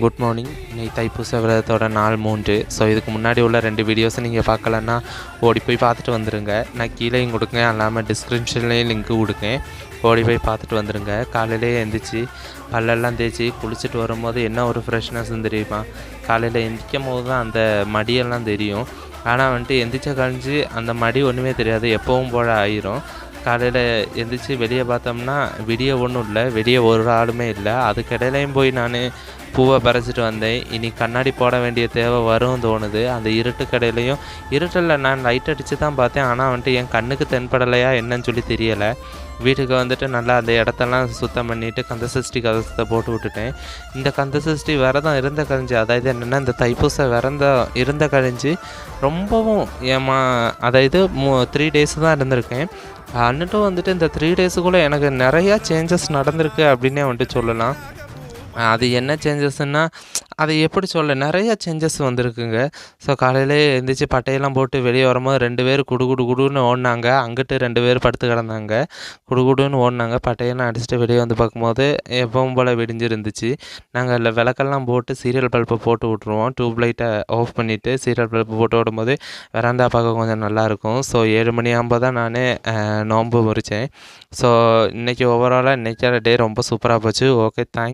Good morning. இன்னைக்கு தைப்பூச விரதத்தோட நாள் 3. ஸோ இதுக்கு முன்னாடி உள்ள 2 வீடியோஸை நீங்கள் பார்க்கலன்னா ஓடி போய் பார்த்துட்டு வந்துடுங்க. நான் கீழேயும் கொடுங்க, அல்லாமல் டிஸ்கிரிப்ஷன்லேயும் லிங்க்கு கொடுக்கேன். ஓடி போய் பார்த்துட்டு வந்துடுங்க. காலையிலே எழுந்திரிச்சி பல்லெல்லாம் தேய்ச்சி குளிச்சுட்டு வரும்போது என்ன ஒரு ஃப்ரெஷ்னஸ் தெரியுமா? காலையில் எந்திரிக்கும் போது தான் அந்த மடியெல்லாம் தெரியும். ஆனால் எந்திரிச்ச கழிஞ்சு அந்த மடி ஒன்றுமே தெரியாது, எப்பவும் போல் ஆயிரும். காலையில் எந்திரிச்சு வெளியே பார்த்தோம்னா விடிய ஒன்றும் இல்லை, வெளியே ஒரு ஆளுமே இல்லை. அதுக்கிடையிலையும் போய் நான் பூவை பறிச்சிட்டு வந்தேன். இனி கண்ணாடி போட வேண்டிய தேவை வரும் தோணுது. அந்த இருட்டுக்கடையிலையும் இருட்டில் நான் லைட் அடித்து தான் பார்த்தேன். ஆனால் என் கண்ணுக்கு தென்படலையா என்னன்னு சொல்லி தெரியலை. வீட்டுக்கு நல்லா அந்த இடத்தெல்லாம் சுத்தம் பண்ணிவிட்டு கந்தசஷ்டி கவசத்தை போட்டு விட்டுட்டேன். இந்த கந்தசஷ்டி விரதம் இருந்த கழிஞ்சு, அதாவது என்னென்னா இந்த தைப்பூச விரதம் இருந்த கழிஞ்சு ரொம்பவும் அதாவது 3 டேஸ் தான் இருந்திருக்கேன். அன்னிட்டும் இந்த 3 டேஸுக்குள்ளே எனக்கு நிறையா சேஞ்சஸ் நடந்திருக்கு அப்படின்னே சொல்லலாம். அது என்ன சேஞ்சஸ்ன்னா, அதை எப்படி சொல்ல, நிறையா சேஞ்சஸ் வந்திருக்குங்க. ஸோ காலையிலே எழுந்திரிச்சி பட்டையெல்லாம் போட்டு வெளியே வரும்போது 2 பேர் குடுன்னு ஓடினாங்க. அங்கிட்டு 2 பேர் படுத்து கிடந்தாங்க. குடுன்னு ஓடினாங்க. பட்டையெல்லாம் அடிச்சுட்டு வெளியே வந்து பார்க்கும்போது எப்பவும் போல் விடிஞ்சிருந்துச்சு. நாங்கள் அதில் விளக்கெல்லாம் போட்டு சீரியல் பல்பை போட்டு விட்ருவோம். டியூப் லைட்டை ஆஃப் பண்ணிவிட்டு சீரியல் பல்பு போட்டு விடும்போது வெராண்டா பார்க்க கொஞ்சம் நல்லாயிருக்கும். ஸோ 7 மணி ஆகும்போது தான் நான் நோன்பு முறித்தேன். ஸோ இன்றைக்கி ஓவராலாக இன்றைக்கான டே ரொம்ப சூப்பராக போச்சு. Okay, thanks.